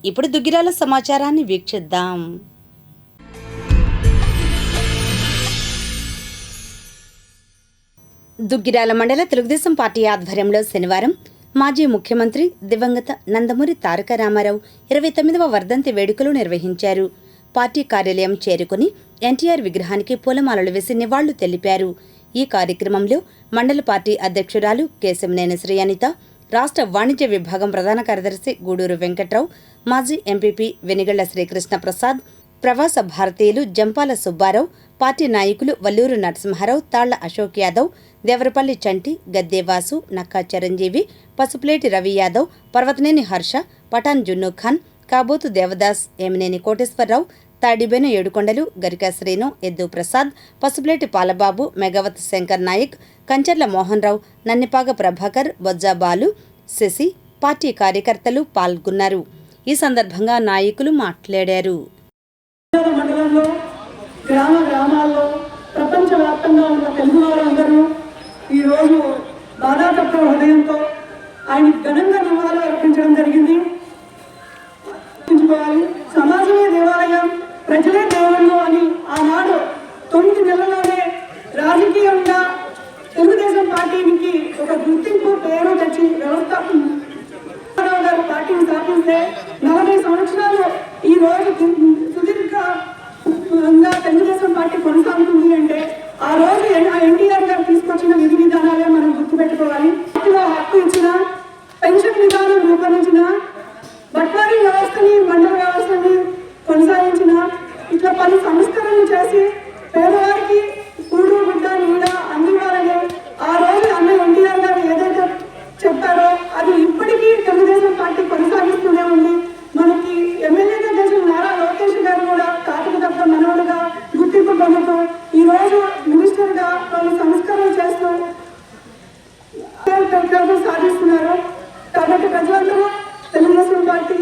ఇప్పుడు దుగ్గిరాల సమాచారాన్ని వీక్షిద్దాం. దుగ్గిరాల మండల తెలుగుదేశం పార్టీ ఆధ్వర్యంలో శనివారం మాజీ ముఖ్యమంత్రి దివంగత నందమూరి తారక రామారావు 29వ వర్ధంతి వేడుకలు నిర్వహించారు. పార్టీ కార్యాలయం చేరుకుని ఎన్టీఆర్ విగ్రహానికి పూలమాలలు వేసి నివాళులు తెలిపారు. ఈ కార్యక్రమంలో మండల పార్టీ అధ్యక్షురాలు కేశంనేని శ్రీ అనిత, రాష్ట్ర వాణిజ్య విభాగం ప్రధాన కార్యదర్శి గూడూరు వెంకట్రావు, మాజీ ఎంపీపీ వెనిగళ్ల శ్రీకృష్ణ ప్రసాద్, ప్రవాస భారతీయులు జంపాల సుబ్బారావు, పార్టీ నాయకులు వల్లూరు నరసింహారావు, తాళ్ల అశోక్ యాదవ్, దేవరపల్లి చంటి, గద్దేవాసు, నక్కా చిరంజీవి, పసుపులేటి రవి యాదవ్, పర్వతనేని హర్ష, పఠాన్ జున్నూ ఖాన్, కాబోతు దేవదాస్, ఏమినేని కోటేశ్వరరావు, తాడిబేను ఏడుకొండలు, గరికా శ్రీను, ఎద్దు ప్రసాద్, పసుపులేటి పాలబాబు, మెగావత్ శంకర్ నాయక్, కంచర్ల మోహన్ రావు, నన్నిపాగ ప్రభాకర్, బొజ్జా బాలు, శశి, పార్టీ కార్యకర్తలు పాల్గొన్నారు. ఈ సందర్భంగా నాయకులు మాట్లాడారు. మండలంలో గ్రామ గ్రామాల్లో ప్రపంచవ్యాప్తంగా ఉన్న తెలుగు వారందరూ ఈరోజు బాధాతత్వ హృదయంతో ఆయన ఘనంగా నివాళులు అర్పించడం జరిగింది. సమాజమే దేవాలయం, ప్రజలే దేవుళ్ళు అని ఆనాడు 9 నెలల్లోనే రాజకీయంగా తెలుగుదేశం పార్టీకి ఒక గుర్తింపు పేరు తెచ్చి వ్యవస్థాపన గారు పార్టీని స్థాపిస్తే 40 సంవత్సరాలు ఈ రోజు సుదీర్ఘంగా తెలుగుదేశం పార్టీ కొనసాగుతుంది అంటే ఆ రోజు ఎన్టీఆర్ గారు తీసుకొచ్చిన విధి విధానాలే మనం గుర్తుపెట్టుకోవాలి. హక్కు ఇచ్చిన, పెన్షన్ విధానం రూపొందించిన, బట్వారీ వ్యవస్థని, మండల వ్యవస్థని కొనసాగించిన, ఇట్లా పలు సంస్కరణలు చేసి పేదవారికి కూడు గుడ్డ నీడ అందివ్వాలని ఆ రోజు అన్న ఎన్టీఆర్ గారు ఏదైతే చెప్పారో అది ఇప్పటికీ తెలుగుదేశం పార్టీ కొనసాగిస్తూనే ఉంది. మనకి ఎమ్మెల్యేగా చేసిన నారా లోకేష్ గారు కూడా కాటుకు తప్ప మనవుడుగా గుర్తింపు పొందుతూ ఈ రోజు మినిస్టర్గా వాళ్ళు సంస్కరణ చేస్తూ సాధిస్తున్నారు. కాబట్టి ప్రజలందరూ తెలుగుదేశం పార్టీ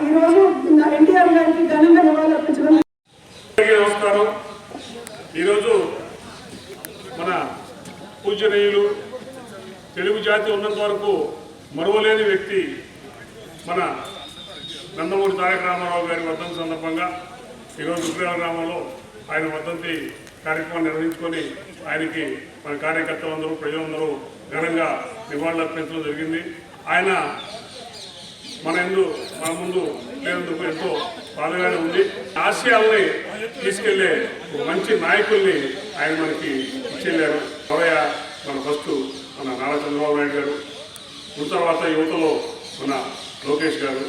ఈరోజు ఎన్టీఆర్ గారికి ఘనంగా నివాళులు అర్పించడం. నమస్కారం. ఈరోజు మన పూజనీయులు తెలుగు జాతి ఉన్నంత వరకు మరువలేని వ్యక్తి మన నందమూరి తారక రామారావు గారి వర్ధంతి సందర్భంగా ఈరోజు దుగ్గిరాల గ్రామంలో ఆయన వర్ధంతి కార్యక్రమాన్ని నిర్వహించుకొని ఆయనకి మన కార్యకర్తలందరూ ప్రజలందరూ ఘనంగా నివాళులు అర్పించడం జరిగింది. ఆయన మన ముందు లేనందుకు ఎంతో బాధగానే ఉంది. ఆశయాల్ని తీసుకెళ్లే మంచి నాయకుల్ని ఆయన మనకి ఇచ్చేళ్ళారు. మన ఫస్ట్ మన నారా చంద్రబాబు నాయుడు గారు, తర్వాత యువతలో మన లోకేష్ గారు.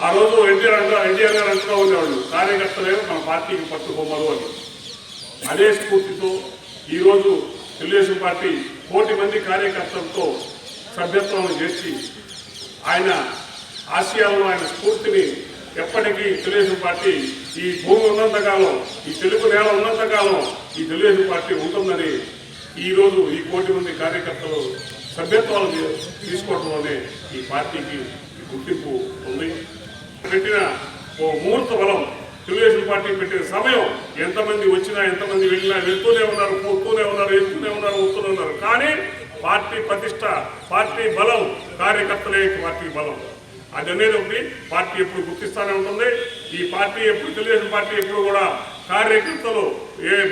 ఆ రోజు ఎన్టీఆర్ గారు అంటుగా ఉండేవాళ్ళు, కార్యకర్తలే మన పార్టీకి పట్టుకోమరు అని. అదే స్ఫూర్తితో ఈరోజు తెలుగుదేశం పార్టీ 1,000 మంది కార్యకర్తలతో సభ్యత్వం చేసి ఆయన ఆశయాలను, ఆయన స్ఫూర్తిని ఎప్పటికీ తెలుగుదేశం పార్టీ ఈ భూమి ఉన్నంతకాలం, ఈ తెలుగు నేల ఉన్నంతకాలం ఈ తెలుగుదేశం పార్టీ ఉంటుందని ఈరోజు ఈ 1,000 మంది కార్యకర్తలు సభ్యత్వాలు తీసుకోవడంలోనే ఈ పార్టీకి గుర్తింపు ఉంది. పెట్టిన ఓ ముహూర్త బలం, తెలుగుదేశం పార్టీ పెట్టిన సమయం, ఎంతమంది వచ్చినా ఎంతమంది వెళ్ళినా వెళ్తూనే ఉన్నారు, పోతూనే ఉన్నారు, వెళ్తూనే ఉన్నారు, వస్తూనే ఉన్నారు. కానీ పార్టీ ప్రతిష్ట, పార్టీ బలం, కార్యకర్తలే పార్టీ బలం. అది అనేది ఒకటి పార్టీ ఎప్పుడు గుర్తిస్తూనే ఉంటుంది. ఈ పార్టీ ఎప్పుడు, తెలుగుదేశం పార్టీ ఎప్పుడు కూడా కార్యకర్తలు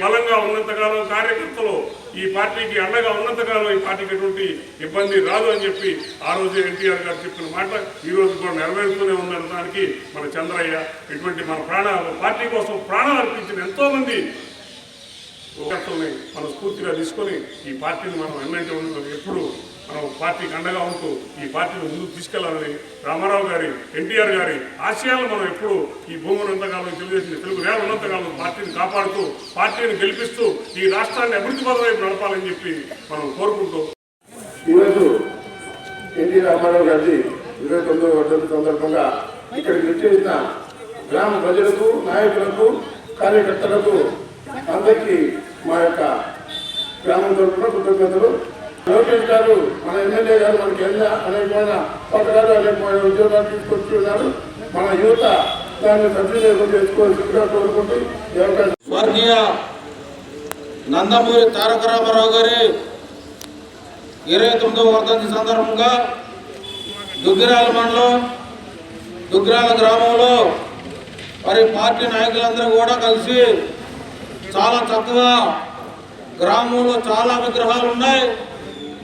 బలంగా ఉన్నంతకాలం, కార్యకర్తలు ఈ పార్టీకి అండగా ఉన్నంతకాలం ఈ పార్టీకి ఎటువంటి ఇబ్బంది రాదు అని చెప్పి ఆ రోజు ఎన్టీఆర్ గారు చెప్పిన మాట ఈ రోజు కూడా నెరవేరుతూనే ఉందనడానికి మన చంద్రయ్య ఇటువంటి మన పార్టీ కోసం ప్రాణాలు అర్పించిన ఎంతోమంది కార్యకర్తల్ని మనం స్ఫూర్తిగా తీసుకొని ఈ పార్టీని మనం ఎప్పుడు మనం పార్టీకి అండగా ఉంటూ ఈ పార్టీని ముందుకు తీసుకెళ్లాలని రామారావు గారి, ఎన్టీఆర్ గారి ఆశయాలను మనం ఎప్పుడు ఈ భూమి ఉన్నంతకాలం, తెలుగు నేల ఉన్నంతకాలం పార్టీని కాపాడుతూ, పార్టీని గెలిపిస్తూ ఈ రాష్ట్రాన్ని అభివృద్ధి పథం వైపు నడపాలని చెప్పి మనం కోరుకుంటూ ఈరోజు ఎన్టీ రామారావు గారి 29వ వర్ధంతి సందర్భంగా ఇక్కడికి వచ్చేసిన గ్రామ ప్రజలకు, నాయకులకు, కార్యకర్తలకు అందరికీ మా యొక్క గ్రామం తరఫున కృతజ్ఞతలు. లోకేష్ గారు, మన ఎమ్మెల్యే గారు మనకి అనేకమైన పథకాలు, అనేకమైన ఉద్యోగాలు తీసుకొచ్చి ఉన్నారు. మన యువత దాన్ని సద్వినియోగం చేసుకోవాల్సిందిగా కోరుకుంటూ స్వర్గీయ నందమూరి తారక రామారావు గారి 29వ వర్ధంతి సందర్భంగా దుగ్గిరాల మండలం దుగ్రాల గ్రామంలో మరి పార్టీ నాయకులందరూ కూడా కలిసి చాలా చక్కగా గ్రామంలో చాలా విగ్రహాలు ఉన్నాయి.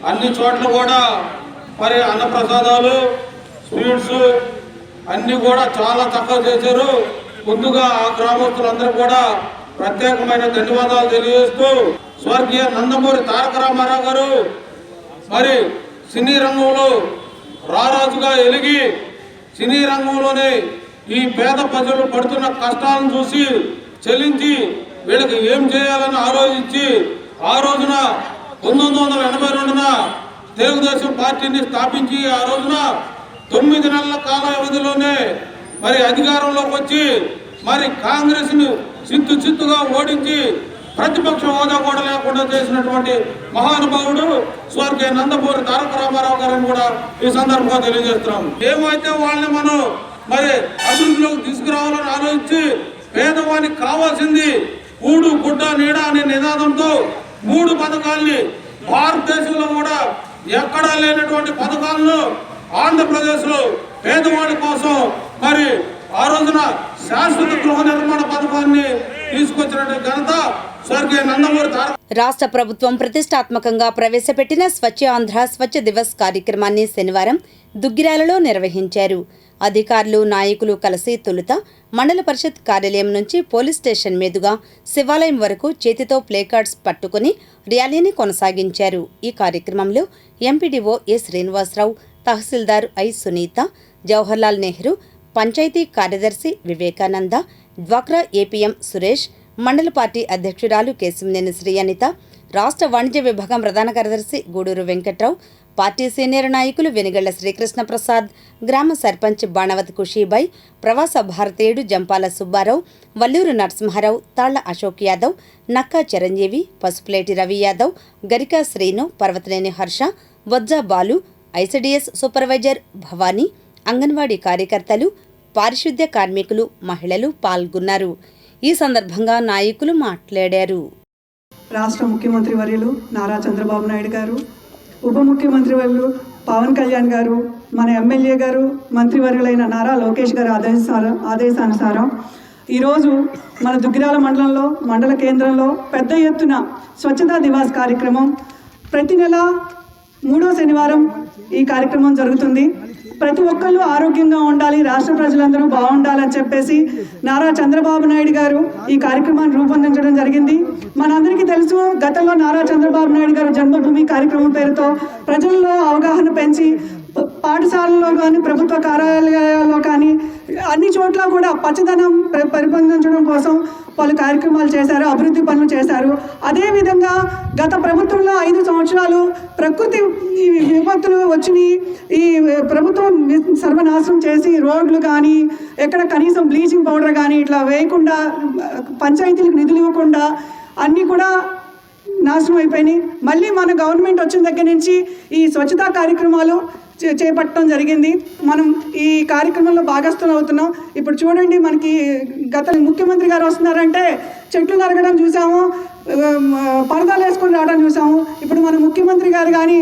అన్ని చోట్ల కూడా మరి అన్నప్రసాదాలు, స్వీట్స్ అన్నీ కూడా చాలా చక్కగా చేశారు. ముందుగా ఆ గ్రామస్తులందరూ కూడా ప్రత్యేకమైన ధన్యవాదాలు తెలియజేస్తూ, స్వర్గీయ నందమూరి తారక రామారావు గారు మరి సినీ రంగంలో రారాజుగా ఎలిగి సినీ రంగంలోనే ఈ పేద ప్రజలు పడుతున్న కష్టాలను చూసి చెల్లించి వీళ్ళకి ఏం చేయాలని ఆలోచించి ఆ రోజున 1982న తెలుగుదేశం పార్టీని స్థాపించి ఆ రోజున 9 నెలల కాల వ్యవధిలోనే మరి అధికారంలోకి వచ్చి మరి కాంగ్రెస్ను చిత్తుగా ఓడించి ప్రతిపక్ష హోదా కూడా లేకుండా చేసినటువంటి మహానుభావుడు స్వర్గీయ నందమూరి తారక రామారావు గారిని కూడా ఈ సందర్భంగా తెలియజేస్తున్నాం. ఏమైతే వాళ్ళని మనం మరి అభివృద్ధిలోకి తీసుకురావాలని ఆలోచించి పేదవానికి కావాల్సింది కూడు గుడ్డ నీడ అనే నినాదంతో 3 పథకాల్ని భారతదేశంలో కూడా ఎక్కడా లేనటువంటి పథకాలను ఆంధ్రప్రదేశ్లో పేదవాడి కోసం మరి ఆ రోజున శాశ్వత గృహ నిర్మాణ పథకాన్ని తీసుకొచ్చినటువంటి ఘనత స్వర్గీయ నందమూరి తారక. రాష్ట్ర ప్రభుత్వం ప్రతిష్టాత్మకంగా ప్రవేశపెట్టిన స్వచ్ఛ ఆంధ్ర స్వచ్ఛ దివస్ కార్యక్రమాన్ని శనివారం దుగ్గిరాలలో నిర్వహించారు. అధికారులు, నాయకులు కలిసి తొలుత మండల పరిషత్ కార్యాలయం నుంచి పోలీస్ స్టేషన్ మీదుగా శివాలయం వరకు చేతితో ప్లేకార్డ్స్ పట్టుకుని ర్యాలీని కొనసాగించారు. ఈ కార్యక్రమంలో MPDO A Srinivasarao, tahsildar I Sunitha, Jawaharlal Nehru, panchayat కార్యదర్శి వివేకానంద, డ్వాక్రా ఏపీఎం సురేష్, మండల పార్టీ అధ్యక్షురాలు కేశంనేని శ్రీ అనిత, రాష్ట్ర వాణిజ్య విభాగం ప్రధాన కార్యదర్శి గూడూరు వెంకట్రావు, పార్టీ సీనియర్ నాయకులు వెనుగళ్ల శ్రీకృష్ణ ప్రసాద్, గ్రామ సర్పంచ్ బాణవతి ఖుషీబాయ్, ప్రవాస భారతీయుడు జంపాల సుబ్బారావు, వల్లూరు నరసింహారావు, తాళ్ల అశోక్ యాదవ్, నక్కా చిరంజీవి, పసుపులేటి రవి యాదవ్, గరికా శ్రీను, పర్వతనేని హర్ష, బొజ్జ బాలు, ఐసిడిఎస్ సూపర్వైజర్ భవానీ, అంగన్వాడీ కార్యకర్తలు, పారిశుద్ధ్య కార్మికులు, మహిళలు పాల్గొన్నారు. ఈ సందర్భంగా నాయకులు మాట్లాడారు. రాష్ట్ర ముఖ్యమంత్రి వర్యులు నారా చంద్రబాబు నాయుడు గారు, ఉప ముఖ్యమంత్రి వర్యులు పవన్ కళ్యాణ్ గారు, మన ఎమ్మెల్యే గారు, మంత్రివర్యులైన నారా లోకేష్ గారు ఆదేశానుసారం ఈరోజు మన దుగ్గిరాల మండలంలో మండల కేంద్రంలో పెద్ద ఎత్తున స్వచ్ఛతా దివాస్ కార్యక్రమం ప్రతి నెల 3వ శనివారం ఈ కార్యక్రమం జరుగుతుంది. ప్రతి ఒక్కళ్ళు ఆరోగ్యంగా ఉండాలి, రాష్ట్ర ప్రజలందరూ బాగుండాలని చెప్పేసి నారా చంద్రబాబు నాయుడు గారు ఈ కార్యక్రమాన్ని రూపొందించడం జరిగింది. మనందరికీ తెలుసు, గతంలో నారా చంద్రబాబు నాయుడు గారు జన్మభూమి కార్యక్రమం పేరుతో ప్రజల్లో అవగాహన పెంచి పాఠశాలల్లో కానీ ప్రభుత్వ కార్యాలయాల్లో కానీ అన్ని చోట్ల కూడా పచ్చదనం పెంపొందించడం కోసం పలు కార్యక్రమాలు చేశారు, అభివృద్ధి పనులు చేశారు. అదేవిధంగా గత ప్రభుత్వంలో 5 సంవత్సరాలు ప్రకృతి విపత్తులు వచ్చినాయి. ఈ ప్రభుత్వం సర్వనాశనం చేసి రోడ్లు కానీ ఎక్కడ కనీసం బ్లీచింగ్ పౌడర్ కానీ ఇట్లా వేయకుండా, పంచాయతీలకు నిధులు ఇవ్వకుండా అన్నీ కూడా నాశనం అయిపోయినాయి. మళ్ళీ మన గవర్నమెంట్ వచ్చిన దగ్గర నుంచి ఈ స్వచ్ఛతా కార్యక్రమాలు చేపట్టడం జరిగింది. మనం ఈ కార్యక్రమంలో భాగస్థులు అవుతున్నాం. ఇప్పుడు చూడండి, మనకి గత ముఖ్యమంత్రి గారు వస్తున్నారంటే చెట్లు నరగడం చూసాము, పరదాలు వేసుకొని రావడం చూసాము. ఇప్పుడు మన ముఖ్యమంత్రి గారు కానీ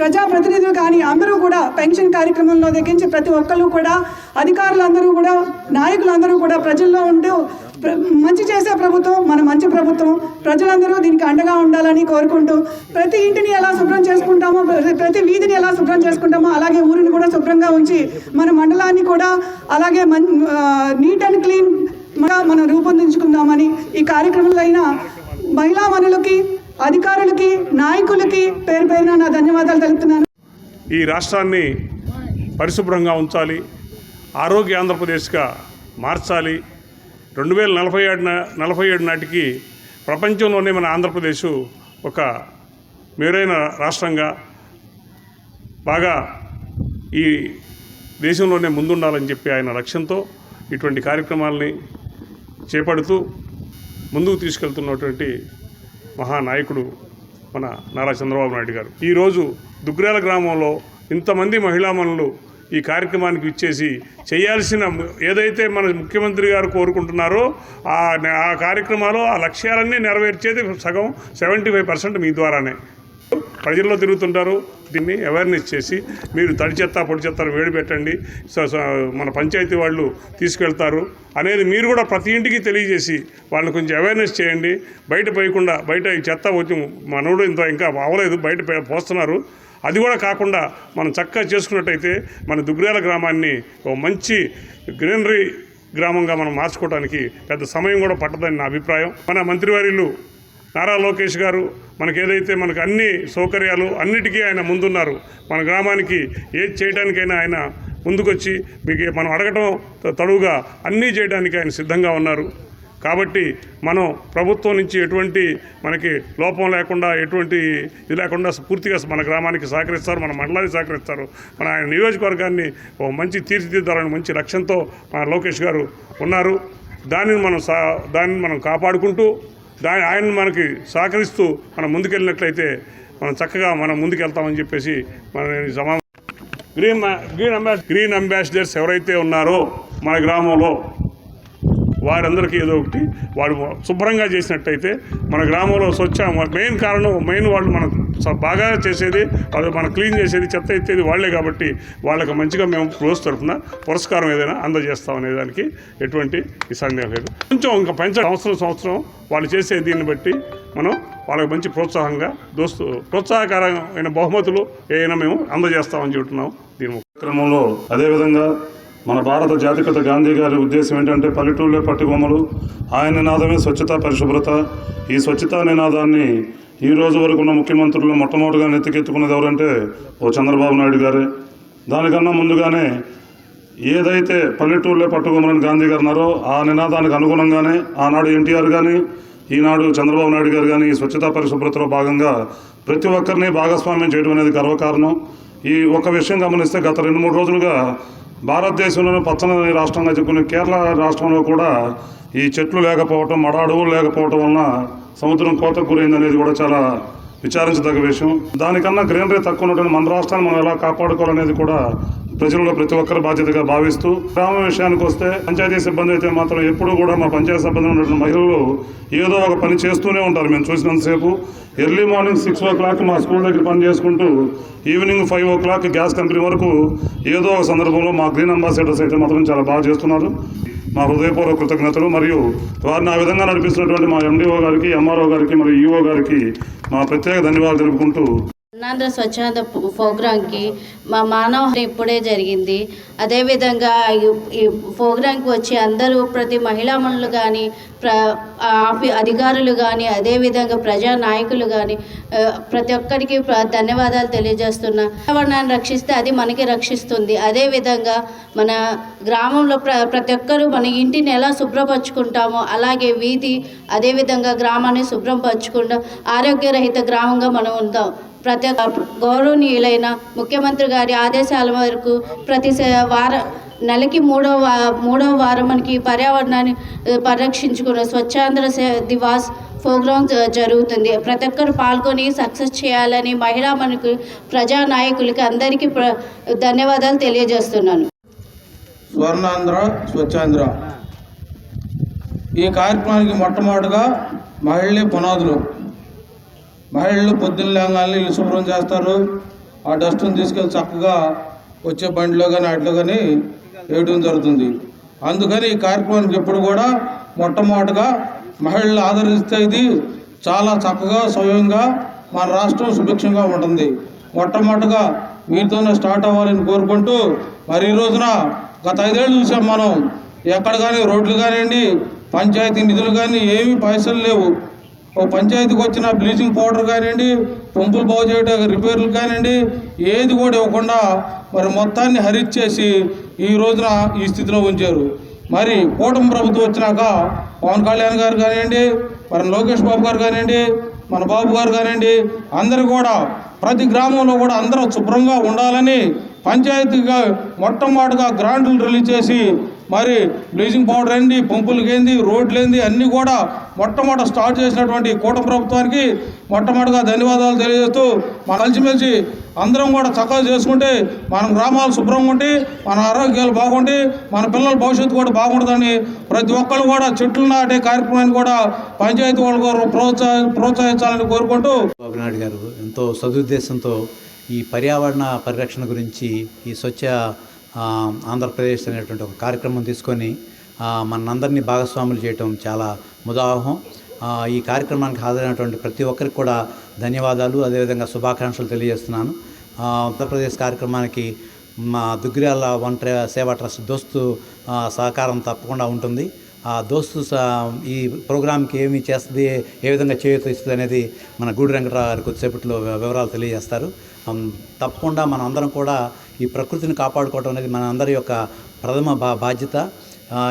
ప్రజాప్రతినిధులు కానీ అందరూ కూడా పెన్షన్ కార్యక్రమంలో దగ్గరించి ప్రతి ఒక్కరు కూడా, అధికారులందరూ కూడా, నాయకులందరూ కూడా ప్రజల్లో ఉంటూ మంచి చేసే ప్రభుత్వం మన మంచి ప్రభుత్వం. ప్రజలందరూ దీనికి అండగా ఉండాలని కోరుకుంటూ, ప్రతి ఇంటిని ఎలా శుభ్రం చేసుకుంటామో, ప్రతి వీధిని ఎలా శుభ్రం చేసుకుంటామో అలాగే ఊరిని కూడా శుభ్రంగా ఉంచి మన మండలాన్ని కూడా అలాగే నీట్ అండ్ క్లీన్ మనం రూపొందించుకుందామని ఈ కార్యక్రమంలో అయిన మహిళా మనులకి, అధికారులకి, నాయకులకి పేరు పేరున నా ధన్యవాదాలు తెలుపుతున్నాను. ఈ రాష్ట్రాన్ని పరిశుభ్రంగా ఉంచాలి, ఆరోగ్య ఆంధ్రప్రదేశ్గా మార్చాలి. 2047 నాటికి ప్రపంచంలోనే మన ఆంధ్రప్రదేశ్ ఒక మేరైన రాష్ట్రంగా బాగా ఈ దేశంలోనే ముందుండాలని చెప్పి ఆయన లక్ష్యంతో ఇటువంటి కార్యక్రమాలని చేపడుతూ ముందుకు తీసుకెళ్తున్నటువంటి మహానాయకుడు మన నారా చంద్రబాబు నాయుడు గారు. ఈరోజు దుగ్గిరాల గ్రామంలో ఇంతమంది మహిళామణులు ఈ కార్యక్రమానికి ఇచ్చేసి చేయాల్సిన ఏదైతే మన ముఖ్యమంత్రి గారు కోరుకుంటున్నారో ఆ కార్యక్రమాలు, ఆ లక్ష్యాలన్నీ నెరవేర్చేది సగం 75% మీ ద్వారానే. ప్రజల్లో తిరుగుతుంటారు. దీన్ని అవేర్నెస్ చేసి మీరు తడి చెత్త పొడి చెత్తను వేడి పెట్టండి, మన పంచాయతీ వాళ్ళు తీసుకెళ్తారు అనేది మీరు కూడా ప్రతి ఇంటికి తెలియజేసి వాళ్ళని కొంచెం అవేర్నెస్ చేయండి. బయట పోయకుండా, బయట ఈ చెత్త వచ్చి మనోడు ఇంకా అవ్వలేదు, బయట పోస్తున్నారు. అది కూడా కాకుండా మనం చక్కగా చేసుకున్నట్టయితే మన దుగ్గిరాల గ్రామాన్ని ఓ మంచి గ్రీనరీ గ్రామంగా మనం మార్చుకోవడానికి పెద్ద సమయం కూడా పట్టదని నా అభిప్రాయం. మన మంత్రివర్యులు నారా లోకేష్ గారు మనకు అన్ని సౌకర్యాలు అన్నిటికీ ఆయన ముందున్నారు. మన గ్రామానికి ఏది చేయడానికైనా ఆయన ముందుకొచ్చి మీకు మనం అడగటం తడువుగా అన్నీ చేయడానికి ఆయన సిద్ధంగా ఉన్నారు. కాబట్టి మనం ప్రభుత్వం నుంచి ఎటువంటి మనకి లోపం లేకుండా, ఎటువంటి ఇది లేకుండా పూర్తిగా మన గ్రామానికి సహకరిస్తారు, మన మండలానికి సహకరిస్తారు. మన ఆయన నియోజకవర్గాన్ని ఓ మంచి తీర్చిదిద్దాలని మంచి లక్ష్యంతో మన లోకేష్ గారు ఉన్నారు. దానిని మనం కాపాడుకుంటూ ఆయన మనకి సహకరిస్తూ మనం ముందుకెళ్ళినట్లయితే మనం చక్కగా మనం ముందుకెళ్తామని చెప్పేసి మన గ్రీన్ అంబాసిడర్స్ ఎవరైతే ఉన్నారో మన గ్రామంలో వారందరికీ ఏదో ఒకటి వాడు శుభ్రంగా చేసినట్టయితే మన గ్రామంలో మెయిన్ వాళ్ళు మనం బాగా చేసేది, వాళ్ళు మనం క్లీన్ చేసేది, చెత్త ఎత్తేది వాళ్ళే. కాబట్టి వాళ్ళకి మంచిగా మేము రోజు తరఫున పురస్కారం ఏదైనా అందజేస్తాం అనే దానికి ఎటువంటి సందేహం లేదు. కొంచెం ఇంకా సంవత్సరం వాళ్ళు చేసే దీన్ని బట్టి మనం వాళ్ళకి మంచి ప్రోత్సాహకరమైన బహుమతులు ఏమైనా మేము అందజేస్తామని చెబుతున్నాం. దీని క్రమంలో అదేవిధంగా మన భారత జాతిపిత గాంధీ గారి ఉద్దేశం ఏంటంటే పల్లెటూళ్ళే పట్టుకొమ్మలు. ఆయన నినాదమే స్వచ్ఛత, పరిశుభ్రత. ఈ స్వచ్ఛతా నినాదాన్ని ఈ రోజు వరకు ఉన్న ముఖ్యమంత్రులు మొట్టమొదటిగా నెత్తికెత్తుకున్నది ఎవరంటే చంద్రబాబు నాయుడు గారే. దానికన్నా ముందుగానే ఏదైతే పల్లెటూళ్ళే పట్టుకొమ్మలని గాంధీ గారు అన్నారో ఆ నినాదానికి అనుగుణంగానే ఆనాడు ఎన్టీఆర్ కానీ ఈనాడు చంద్రబాబు నాయుడు గారు కానీ ఈ స్వచ్ఛతా పరిశుభ్రతలో భాగంగా ప్రతి ఒక్కరిని భాగస్వామ్యం చేయడం అనేది గర్వకారణం. ఈ ఒక విషయం గమనిస్తే గత 2-3 రోజులుగా భారతదేశంలోనే పచ్చని రాష్ట్రంగా చెప్పుకునే కేరళ రాష్ట్రంలో కూడా ఈ చెట్లు లేకపోవటం, మడ అడవులు లేకపోవటం వలన సముద్రం కోతకు గురైంది అనేది కూడా చాలా విచారించదగ్గ విషయం. దానికన్నా గ్రీనరీ తక్కువ ఉన్నటువంటి మన రాష్ట్రాన్ని మనం ఎలా కాపాడుకోవాలనేది కూడా ప్రజల్లో ప్రతి ఒక్కరి బాధ్యతగా భావిస్తూ, గ్రామ విషయానికి వస్తే పంచాయతీ సిబ్బంది అయితే మాత్రం ఎప్పుడూ కూడా మా పంచాయతీ సిబ్బంది ఉన్నటువంటి మహిళలు ఏదో ఒక పని చేస్తూనే ఉంటారు. మేము చూసినంతసేపు ఎర్లీ మార్నింగ్ 6 o'clock మా స్కూల్ దగ్గర పని చేసుకుంటూ ఈవినింగ్ 5 o'clock గ్యాస్ కంపెనీ వరకు ఏదో ఒక సందర్భంలో మా గ్రీన్ అంబాసిడర్స్ అయితే మాత్రం చాలా బాగా చేస్తున్నారు. మా హృదయపూర్వక కృతజ్ఞతలు. మరియు వారిని ఆ విధంగా నడిపిస్తున్నటువంటి మా ఎండిఓ గారికి, ఎంఆర్ఓ గారికి మరియు ఈఓ గారికి మా ప్రత్యేక ధన్యవాదాలు తెలుపుకుంటూ, స్వర్ణాంధ్ర స్వచ్ఛంద ప్రోగ్రాంకి మా మానవ ఇప్పుడే జరిగింది. అదేవిధంగా ఈ ప్రోగ్రాంకి వచ్చి అందరూ ప్రతి మహిళామణులు కానీ అధికారులు కానీ అదేవిధంగా ప్రజా నాయకులు కానీ ప్రతి ఒక్కరికి ధన్యవాదాలు తెలియజేస్తున్నా. పర్యావరణాన్ని రక్షిస్తే అది మనకి రక్షిస్తుంది. అదేవిధంగా మన గ్రామంలో ప్రతి ఒక్కరూ మన ఇంటిని ఎలా శుభ్రపరచుకుంటామో అలాగే వీధి అదేవిధంగా గ్రామాన్ని శుభ్రపరచుకుంటాం. ఆరోగ్యరహిత గ్రామంగా మనం ఉంటాం. ప్రతి ఒక్క గౌరవనీయులైన ముఖ్యమంత్రి గారి ఆదేశాల వరకు ప్రతి నెలకి మూడవ వారం మనకి పర్యావరణాన్ని పరిరక్షించుకున్న స్వచ్ఛాంధ్ర దివాస్ ప్రోగ్రాం జరుగుతుంది. ప్రతి ఒక్కరు పాల్గొని సక్సెస్ చేయాలని మహిళా మనకు ప్రజా నాయకులకి అందరికీ ధన్యవాదాలు తెలియజేస్తున్నాను. స్వర్ణాంధ్ర స్వచ్ఛాంధ్ర ఈ కార్యక్రమానికి మొట్టమొదటిగా మహిళలే పునాదులు. మహిళలు పొద్దున్న లేగానే ఇల్లు శుభ్రం చేస్తారు. ఆ డస్ట్ని తీసుకెళ్ళి చక్కగా వచ్చే బండిలో కానీ వాటిలో కానీ వేయడం జరుగుతుంది. అందుకని ఈ కార్యక్రమానికి ఎప్పుడు కూడా మొట్టమొదటిగా మహిళలు ఆదరిస్తే ఇది చాలా చక్కగా స్వయంగా మన రాష్ట్రం సుభిక్షంగా ఉంటుంది. మొట్టమొదటిగా వీరితోనే స్టార్ట్ అవ్వాలని కోరుకుంటూ, మరి ఈ రోజున గత 5 ఏళ్ళు చూసాం మనం. ఎక్కడ కానీ రోడ్లు కానివ్వండి, పంచాయతీ నిధులు కానీ ఏమీ పైసలు లేవు. ఓ పంచాయతీకి వచ్చిన బ్లీచింగ్ పౌడర్ కానివ్వండి, పంపులు బాగు చేయడం రిపేర్లు కానివ్వండి, ఏది కూడా ఇవ్వకుండా మరి మొత్తాన్ని హరించేసి ఈ రోజున ఈ స్థితిలో ఉంచారు. మరి కూటమి ప్రభుత్వం వచ్చినాక పవన్ కళ్యాణ్ గారు కానివ్వండి, మరి లోకేష్ బాబు గారు కానివ్వండి, మన బాబు గారు కానివ్వండి, అందరూ కూడా ప్రతి గ్రామంలో కూడా అందరూ శుభ్రంగా ఉండాలని పంచాయతీగా మొట్టమొదటిగా గ్రాంట్లు రిలీజ్ చేసి మరి బ్లీచింగ్ పౌడర్ ఏంది, పంపులకి ఏంది, రోడ్లు ఏంది అన్నీ కూడా మొట్టమొదట స్టార్ట్ చేసినటువంటి కూటమి ప్రభుత్వానికి మొట్టమొదటిగా ధన్యవాదాలు తెలియజేస్తూ మన కలిసిమెలిసి అందరం కూడా చక్కగా చేసుకుంటే మన గ్రామాలు శుభ్రంగా ఉంటే మన ఆరోగ్యాలు బాగుంటే మన పిల్లల భవిష్యత్తు కూడా బాగుంటుందని ప్రతి ఒక్కరు కూడా చెట్లు నాటే కార్యక్రమాన్ని కూడా పంచాయతీ వాళ్ళు ప్రోత్సహించాలని కోరుకుంటూ బాబు నాయుడు గారు ఎంతో సదుద్దేశంతో ఈ పర్యావరణ పరిరక్షణ గురించి ఈ స్వచ్ఛ ఆంధ్రప్రదేశ్ అనేటువంటి ఒక కార్యక్రమం తీసుకొని మనందరినీ భాగస్వాములు చేయటం చాలా ముదావహం. ఈ కార్యక్రమానికి హాజరైనటువంటి ప్రతి ఒక్కరికి కూడా ధన్యవాదాలు, అదేవిధంగా శుభాకాంక్షలు తెలియజేస్తున్నాను. ఆంధ్రప్రదేశ్ కార్యక్రమానికి మా దుగ్గిరాల ఒంటరి సేవా ట్రస్ట్ దోస్తు సహకారం తప్పకుండా ఉంటుంది. ఆ దోస్తు ఈ ప్రోగ్రాంకి ఏమి చేస్తుంది, ఏ విధంగా చేయూత అనేది మన గూడి వెంకటరావు గారు కొద్దిసేపట్లో వివరాలు తెలియజేస్తారు. తప్పకుండా మన అందరం కూడా ఈ ప్రకృతిని కాపాడుకోవడం అనేది మన అందరి యొక్క ప్రథమ బాధ్యత.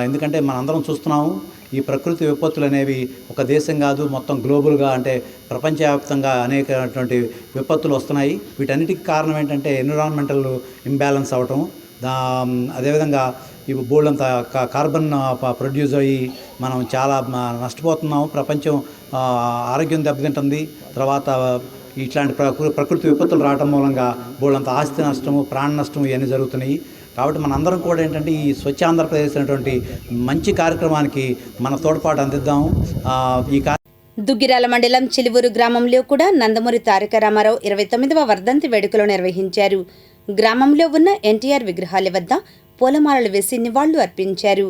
ఎందుకంటే మనందరం చూస్తున్నాము ఈ ప్రకృతి విపత్తులు అనేవి ఒక దేశం కాదు, మొత్తం గ్లోబల్గా అంటే ప్రపంచవ్యాప్తంగా అనేకటువంటి విపత్తులు వస్తున్నాయి. వీటన్నిటికీ కారణం ఏంటంటే ఎన్విరాన్మెంటల్ ఇంబ్యాలెన్స్ అవటం, అదేవిధంగా ఇవి బోల్డంత కార్బన్ ప్రొడ్యూస్ అయ్యి మనం చాలా నష్టపోతున్నాము. ప్రపంచం ఆరోగ్యం దెబ్బతింటుంది. తర్వాత ఇట్లాంటి ప్రకృతి విపత్తులు రావడం మూలంగా బోల్డంత ఆస్తి నష్టము, ప్రాణ నష్టము ఇవన్నీ జరుగుతున్నాయి. కాబట్టి మనందరం కూడా ఏంటంటే ఈ స్వచ్ఛ ఆంధ్రప్రదేశ్ అనేటువంటి మంచి కార్యక్రమానికి మన తోడ్పాటు అందిద్దాము. దుగ్గిరాల మండలం చిలువూరు గ్రామంలో కూడా నందమూరి తారక రామారావు 29వ వర్ధంతి వేడుకలు నిర్వహించారు. గ్రామంలో ఉన్న ఎన్టీఆర్ విగ్రహాల వద్ద పూలమాలలు వేసి నివాళులు అర్పించారు.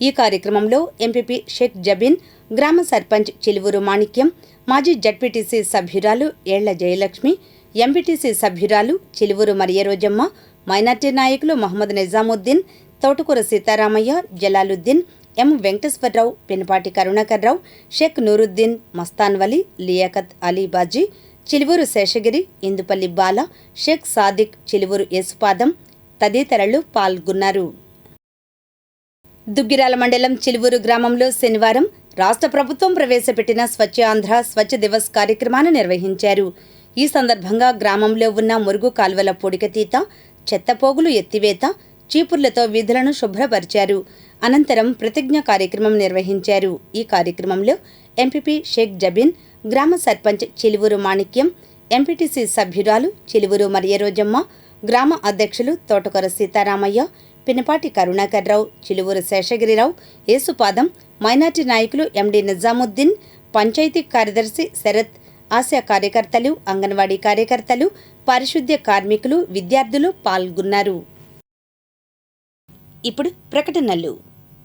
ఈ కార్యక్రమంలో ఎంపీపీ షేక్ జబీన్, గ్రామ సర్పంచ్ చిలువూరు మాణిక్యం, మాజీ జడ్పీటీసీ సభ్యురాలు ఏళ్ల జయలక్ష్మి, ఎంపీటీసీ సభ్యురాలు చిలువూరు మరియరోజమ్మ, మైనార్టీ నాయకులు మహమ్మద్ నిజాముద్దీన్, తోటకూర సీతారామయ్య, జలాలుద్దీన్, ఎం వెంకటేశ్వరరావు, పెనుపాటి కరుణాకర్రావు, షేక్ నూరుద్దీన్, మస్తాన్ వలీ, లియాకత్ అలీబాజీ, చిలువూరు శేషగిరి, ఇందుపల్లి బాల, షేక్ సాదిక్, చిలువూరు యేసుపాదం తదితరులు పాల్గొన్నారు. దుగ్గిరాల మండలం చిలువూరు గ్రామంలో శనివారం రాష్ట్ర ప్రభుత్వం ప్రవేశపెట్టిన స్వచ్ఛ ఆంధ్ర స్వచ్ఛ దివస్ కార్యక్రమాన్ని నిర్వహించారు. ఈ సందర్భంగా గ్రామంలో ఉన్న మురుగు కాల్వల పొడికతీత, చెత్తపోగులు ఎత్తివేత, చీపుర్లతో వీధులను శుభ్రపరిచారు. అనంతరం ప్రతిజ్ఞ కార్యక్రమం నిర్వహించారు. ఈ కార్యక్రమంలో ఎంపీపీ షేక్ జబీన్, గ్రామ సర్పంచ్ చిలువూరు మాణిక్యం, ఎంపీటీసీ సభ్యురాలు చిలువూరు మరియరోజమ్మ, గ్రామ అధ్యక్షులు తోటకూర సీతారామయ్య, పినపాటి కరుణాకర్రావు, చిలువూరు శేషగిరిరావు, యేసుపాదం, మైనార్టీ నాయకులు ఎండి నిజాముద్దీన్, పంచాయతీ కార్యదర్శి శరత్, ఆశా కార్యకర్తలు, అంగన్వాడీ కార్యకర్తలు, పారిశుద్ధ్య కార్మికులు, విద్యార్థులు పాల్గొన్నారు. ఇప్పుడు ప్రకటనలు.